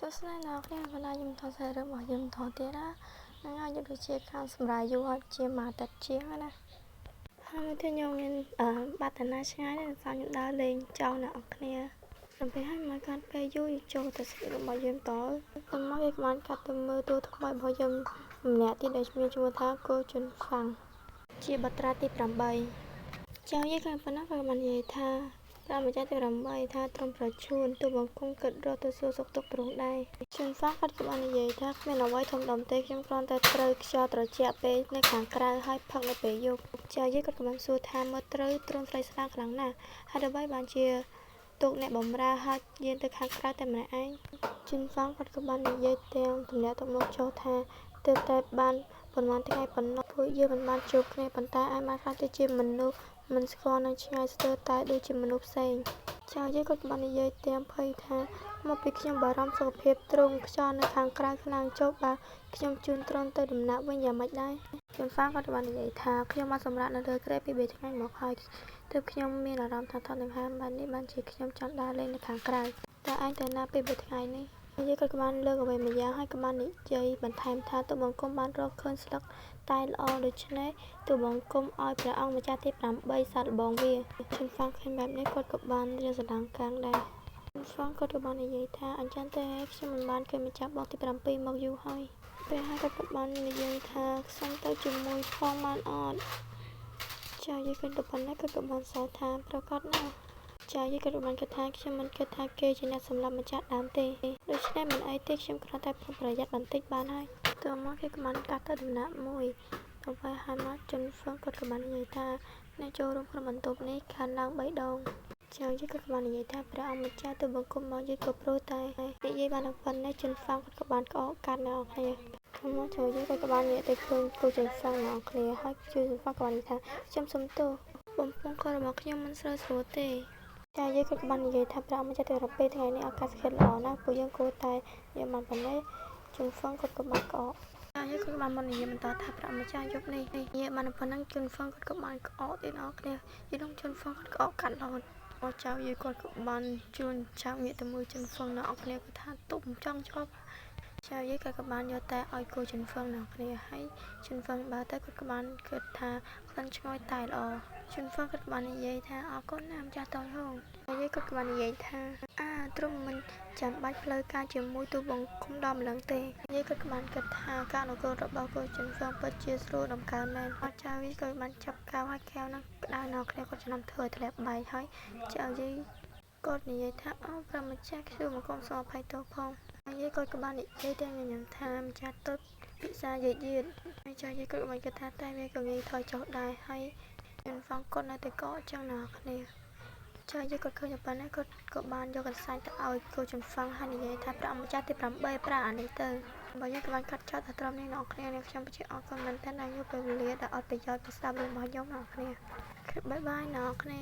សួស្តីអ្នកនរគ្នាបណ្ដាខ្ញុំថតសាររឿងរបស់យើងថតទៀតណាហ្នឹងហើយយើងដូចជាខាងសម្រាប់យូរហើយជាមួយអាទិត្យជាងណាហើយទៅខ្ញុំមានបាត់តាណាឆ្ងាយនេះខ្ញុំដើរលេងចោលអ្នកនរគ្នាដល់ពេលហើយមកកាន់ពេលយូរចូលទៅស្រីរបស់យើងតប៉ុន្មានគេបានកាត់ទៅមើលទូថ្មីរបស់យើងម្នាក់ទៀតដែលមានឈ្មោះថាគូជុនហ្វាំងជាបត្រាទី8ចាយើងក៏ប៉ុណ្ណឹងក៏បាននិយាយថាតាមម្ចាស់ទី8ថាត្រឹមប្រជូនទូបង្គំគិតរត់ទៅសួរសុខទុក្ខទ្រង់ដែរជឿនហ្វាគាត់ក៏បាននិយាយថាគ្មានអ្វីធំដុំទេខ្ញុំគ្រាន់តែត្រូវខ្យល់ត្រជាក់ពេកនៅខាងក្រៅហើយផឹកនៅពេលយប់ចាយើងក៏បានសួរថាមើលត្រូវទ្រង់ស្រីស្លាខ្លាំងណាស់ហើយដើម្បីបានជាទុកអ្នកបំរើហើយយាងទៅខាងក្រៅតែម្នាក់ឯងជឿនហ្វាគាត់ក៏បាននិយាយទាំងទំនាក់ទំនងចោលថាទើបតែបានប៉ុន្មានថ្ងៃប៉ុណ្ណោះពួកយើងមិនបានជួបគ្នាប៉ុន្តែអាចបានខ្លះទៅជាមនុស្សមិនស្គាល់នឹងឆ្ងាយស្ទើរតែដូចជាមនុស្សផ្សេងចាយើងក៏បាននិយាយទាំងភ័យថាមកពីខ្ញុំបារម្ភសុខភាពទ្រង់ខ្យល់នៅខាងក្រៅខ្លាំងចុះបាទខ្ញុំជូនទ្រង់ទៅដំណាក់វិញយ៉ាងម៉េចដែរជូនហ្វាក៏បាននិយាយថាខ្ញុំបានសម្រាប់នៅលើគ្រែពី3ថ្ងៃមកហើយទើបខ្ញុំមានអារម្មណ៍ថាថត់ដង្ហើមបែបនេះបានជាខ្ញុំចង់ដើរលេងនៅខាងក្រៅតែឯងទៅណាពី3ថ្ងៃនេះយើងក៏បានលើកអ្វីម្យ៉ាងហើយក៏បាននិយាយបន្ថែមថាទូបង្គំបានរកឃើញស្លឹកតែល្អដូច្នេះទូបង្គំឲ្យព្រះអង្គម្ចាស់ទី8សាកល្បងវាជឿនហ្វាំងឃើញបែបនេះគាត់ក៏បានរៀនសណ្ដាំកាំងដែរជឿនហ្វាំងគាត់ក៏បាននិយាយថាអញ្ចឹងទេខ្ញុំមិនបានឃើញម្ចាស់បងទី7មកយូរហើយពេលហើយគាត់ក៏បាននិយាយថាសុំទៅជាមួយផងបានអត់ចាយីគាត់ទៅប៉ុណ្ណេះគាត់ក៏បានសើថាប្រកាសណាស់ចាយីគាត់បានគិតថាខ្ញុំមិនគិតថាគេជាអ្នកសម្លាប់ម្ចាស់ដើមទេដូច្នេះមិនអីទេខ្ញុំគ្រាន់តែប្រុងប្រយ័ត្នបន្តិចបានហើយតើមកគេក៏បានកាត់ទៅដំណាក់មួយទៅហើយហើយមកជុនហ្វឹងគាត់ក៏បាននិយាយថាអ្នកចូលរួមក្នុងបន្ទប់នេះខានឡើង3ដងចាយីគាត់ក៏បាននិយាយថាព្រះអង្គម្ចាស់ទៅបង្គំមកយីក៏ព្រោះតែនិយាយបានប៉ុណ្ណេះជុនហ្វាំងគាត់ក៏បានក្អកកាត់អ្នកនរគ្នាមកចូលយីគាត់ក៏បាននិយាយទៅឃើញគូជុនហ្វាំងអ្នកនរគ្នាហើយជុនហ្វាំងក៏បាននិយាយថាខ្ញុំសុំទោសបំពង់ករបស់ខ្ញុំមិនស្រួលស្រួលទេចាយីគាត់ក៏បាននិយាយថាព្រះអង្គម្ចាស់ទី7ថ្ងៃនេះឱកាសធាតុល្អណាស់ពួកយើងគួរតែយកបានប៉ុណ្ណេះជុនហ្វាំងគាត់ក៏បានក្អកចាយីគាត់ក៏បាននិយាយបន្តថាព្រះអង្គម្ចាស់យប់នេះនិយាយបានប៉ុណ្ណឹងជុនហ្វាំងគាត់ក៏បានក្អកទៀតអ្នកនរគ្នាយីដងជុនហ្វាំងគាត់ក្អកកាត់រហូតមកចៅយីគាត់ក៏បានជួនចៅងាកទៅមើលជុនហ្វាំងអ្នកនរគ្នាគាត់ថាទុំចង់ជាប់ចៅយីគាត់ក៏បានយកតែឲ្យគូជុនហ្វាំងអ្នកនរគ្នាហើយជុនហ្វាំងបើទៅគាត់ក៏បានគិតថាក្លិនឈ្ងុយតែល្អជុនហ្វាំងគាត់ក៏បាននិយាយថាអរគុណណាស់ម្ចាស់តូចហងហើយគាត់ក៏បាននិយាយថាទ្រង់មិនចាំបាច់ផ្លូវការជាមួយទូបង្គំដល់ម្លឹងទេយាយគាត់ក៏បានគិតថាការអនុគ្រោះរបស់គូជុនហ្វាំងពិតជាស្រួលដំកើងមែនអត់ចៅយីក៏បានចាប់កៅហើយកែវនឹងក្តៅនៅគ្នាគាត់ចំណាំធ្វើឲ្យធ្លាក់បែកហើយចៅយីគាត់និយាយថាអូព្រះម្ចាស់ខ្ញុំមកគុំសូមអភ័យទោសផងហើយយាយគាត់ក៏បាននិយាយទាំងញញឹមថាម្ចាស់ទុតពិសាយាយហើយចៅយាយគាត់ក៏បានគិតថាតែវាក៏ងាយថយចុះដែរហើយជុនហ្វាំងគាត់នៅតែកកអញ្ចឹងណាគ្នាចាយីគាត់ឃើញប៉ុណ្ណេះគាត់ក៏បានយកកន្សែងទៅឲ្យគូជុនហ្វាំងហើយនិយាយថាព្រះអង្គម្ចាស់ទី8ប្រើអានេះទៅបើយើងក៏បានកាត់ចោលតែត្រឹមនេះអ្នកគ្នាខ្ញុំពិតជាអរគុណមែនទែនដែលយកពេលវេលាដែលអត់ប្រយោជន៍ទៅស្ដាប់រឿងរបស់ខ្ញុំអ្នកគ្នាបាយបាយអ្នកគ្នា